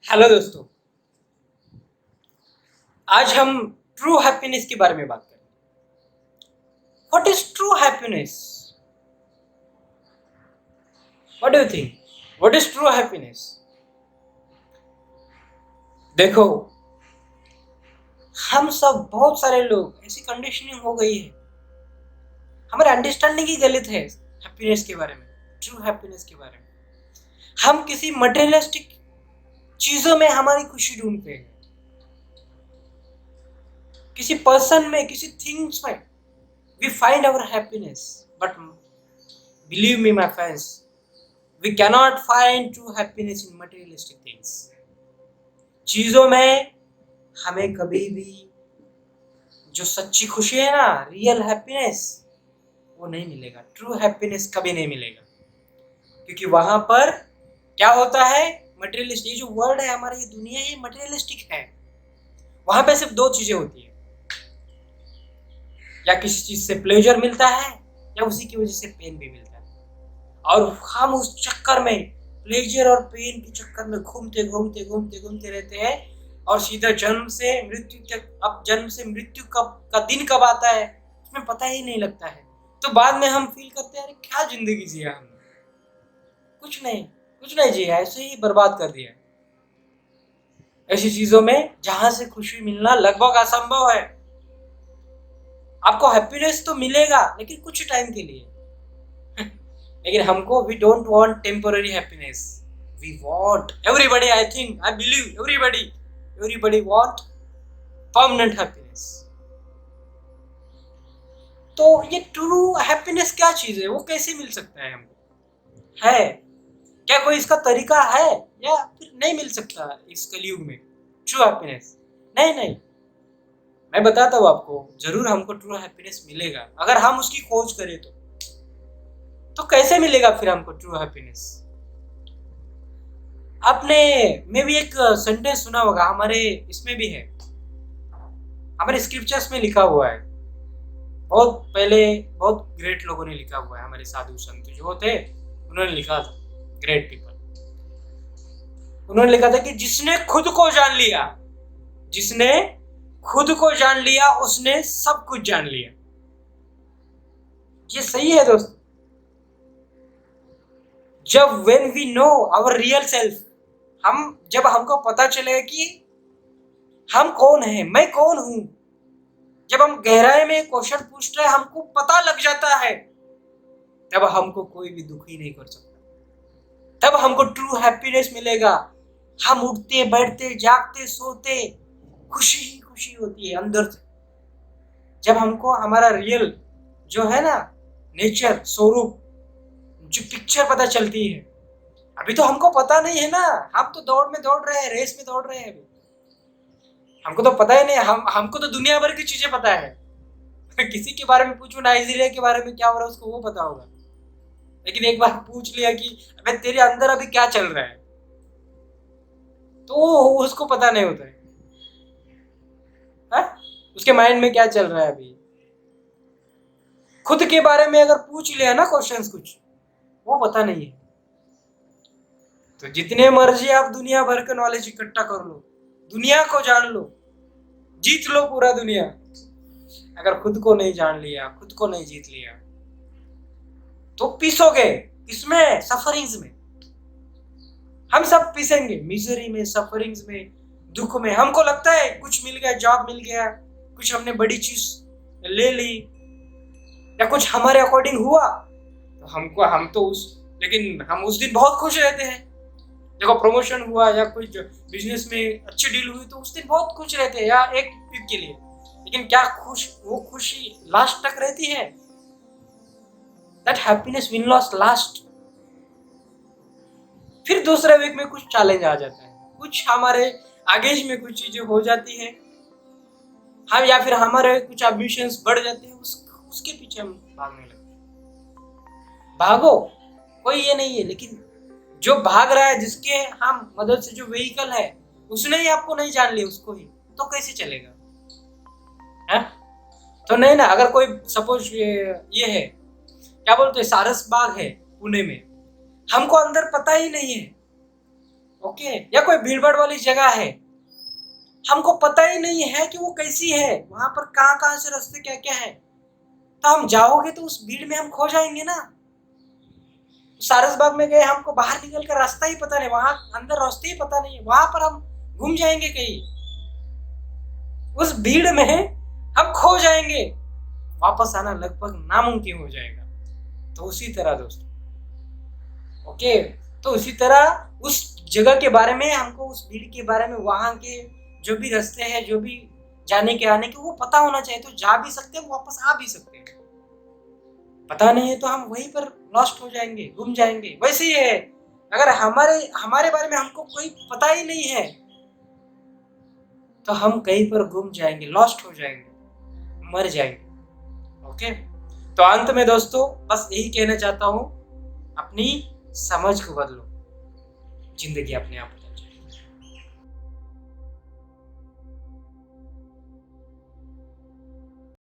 Hello दोस्तों। आज हम ट्रू हैप्पीनेस के बारे में बात करें। What is true happiness? What do you think? What is true happiness? देखो, हम सब बहुत सारे लोग ऐसी कंडीशनिंग हो गई है, हमारे अंडरस्टैंडिंग ही गलत है हैप्पीनेस के बारे में, ट्रू हैप्पीनेस के बारे में। हम किसी मटेरियलिस्टिक चीजों में हमारी खुशी ढूंढते हैं, किसी पर्सन में, किसी थिंग्स में we find our happiness. But believe me my friends, we cannot find true happiness in materialistic things। चीजों में हमें कभी भी जो सच्ची खुशी है ना, रियल हैप्पीनेस, वो नहीं मिलेगा। ट्रू हैप्पीनेस कभी नहीं मिलेगा, क्योंकि वहां पर क्या होता है, मटेरियलिस्ट, ये जो वर्ल्ड है हमारा, ये दुनिया ये मटेरियलिस्टिक है। वहां पे सिर्फ दो चीजें होती है, या किसी चीज से प्लेजर मिलता है या उसी की वजह से पेन भी मिलता है। और हम उस चक्कर में, प्लेजर और पेन के चक्कर में घूमते घूमते घूमते घूमते रहते हैं, और सीधा जन्म से मृत्यु तक, अब जन्म से मृत्यु कब का दिन कब आता है उसमें पता ही नहीं लगता है। तो बाद में हम फील करते हैं, अरे क्या जिंदगी जिया हमने, कुछ नहीं जिया, ऐसे ही बर्बाद कर दिया। ऐसी चीजों में जहां से खुशी मिलना लगभग असंभव है। आपको हैप्पीनेस तो मिलेगा लेकिन कुछ टाइम के लिए। लेकिन हमको, we don't want temporary happiness, we want, everybody, I think, I believe everybody want permanent happiness. तो ये ट्रू हैप्पीनेस क्या चीज है, वो कैसे मिल सकता है हमको? है क्या कोई इसका तरीका है, या फिर नहीं मिल सकता इस कलयुग में ट्रू हैप्पीनेस? नहीं नहीं, मैं बताता हूँ आपको, जरूर हमको ट्रू हैप्पीनेस मिलेगा अगर हम उसकी खोज करें तो कैसे मिलेगा फिर हमको ट्रू हैप्पीनेस? आपने मे भी एक सेंटेंस सुना होगा, हमारे इसमें भी है, हमारे स्क्रिप्चर्स में लिखा हुआ है। बहुत पहले बहुत ग्रेट लोगों ने लिखा हुआ है, हमारे साधु संत जो थे उन्होंने लिखा था, ग्रेट पीपल, उन्होंने लिखा था कि जिसने खुद को जान लिया, जिसने खुद को जान लिया उसने सब कुछ जान लिया। ये सही है दोस्त। जब when we know our real self, हम जब हमको पता चलेगा कि हम कौन है, मैं कौन हूं, जब हम गहराई में क्वेश्चन पूछते हैं, हमको पता लग जाता है, तब हमको कोई भी दुखी नहीं कर सकता। तब हमको ट्रू हैप्पीनेस मिलेगा। हम उठते बैठते जागते सोते खुशी ही खुशी होती है अंदर से, जब हमको हमारा रियल जो है ना, नेचर, स्वरूप, जो पिक्चर पता चलती है। अभी तो हमको पता नहीं है ना, हम तो दौड़ में दौड़ रहे हैं, रेस में दौड़ रहे हैं। अभी हमको तो पता ही नहीं, हमको तो दुनिया भर की चीजें पता है। किसी के बारे में पूछो, नाइजीरिया के बारे में क्या हो रहा है उसको वो पता होगा, लेकिन एक बार पूछ लिया कि अबे तेरे अंदर अभी क्या चल रहा है, तो उसको पता नहीं होता है, हा? उसके माइंड में क्या चल रहा है अभी। खुद के बारे में अगर पूछ लिया ना क्वेश्चंस कुछ, वो पता नहीं है। तो जितने मर्जी आप दुनिया भर का नॉलेज इकट्ठा कर लो, दुनिया को जान लो, जीत लो पूरा दुनिया, अगर खुद को नहीं जान लिया, खुद को नहीं जीत लिया, तो पीसोगे। किसमें? सफरिंग्स में। हम सब पीसेंगे, मिजरी में, सफरिंग्स में, दुख में। हमको लगता है कुछ मिल गया, जॉब मिल गया, कुछ हमने बड़ी चीज ले ली, या कुछ हमारे अकॉर्डिंग हुआ, तो हम तो उस, लेकिन हम उस दिन बहुत खुश रहते हैं। देखो, प्रमोशन हुआ या कुछ बिजनेस में अच्छी डील हुई, तो उस दिन बहुत खुश रहते हैं, या एक वीक के लिए। लेकिन क्या वो खुशी लास्ट तक रहती है? That happiness will not last. फिर दूसरे वीक में कुछ चैलेंज आ जाता है, कुछ हमारे आगे में कुछ चीजें हो जाती है, हम या फिर हमारे कुछ एम्बिशंस बढ़ जाते हैं, उसके पीछे हम भागने लगते हैं। भागो, कोई ये नहीं है, लेकिन जो भाग रहा है, जिसके हम मदद से जो व्हीकल है, उसने ही आपको नहीं जान लिया, उसको ही, तो कैसे चलेगा? है? तो नहीं ना। अगर कोई सपोज ये है, क्या बोलते हैं, सारस बाग है पुणे में, हमको अंदर पता ही नहीं है, ओके, या कोई भीड़ भाड़ वाली जगह है, हमको पता ही नहीं है कि वो कैसी है, वहां पर कहाँ कहाँ से रास्ते क्या क्या है, तो हम जाओगे तो उस भीड़ में हम खो जाएंगे ना। सारस बाग में गए, हमको बाहर निकल कर रास्ता ही पता नहीं, वहां अंदर रास्ते ही पता नहीं है, वहां पर हम घूम जाएंगे कहीं, उस भीड़ में हम खो जाएंगे, वापस आना लगभग नामुमकिन हो जाएगा। तो उसी तरह दोस्तों, ओके, तो उसी तरह उस जगह के बारे में हमको, उस भीड़ के बारे में, वहां के जो भी रास्ते हैं, जो भी जाने के आने के, वो पता होना चाहिए, तो जा भी सकते हैं, वापस आ भी सकते हैं। पता नहीं है तो हम वहीं पर लॉस्ट हो जाएंगे, गुम जाएंगे। वैसे ही है, अगर हमारे हमारे बारे में हमको कोई पता ही नहीं है तो हम कहीं पर गुम जाएंगे, लॉस्ट हो जाएंगे, मर जाएंगे। ओके, तो अंत में दोस्तों बस यही कहना चाहता हूं, अपनी समझ को बदलो, जिंदगी अपने आप बदल जाएगी।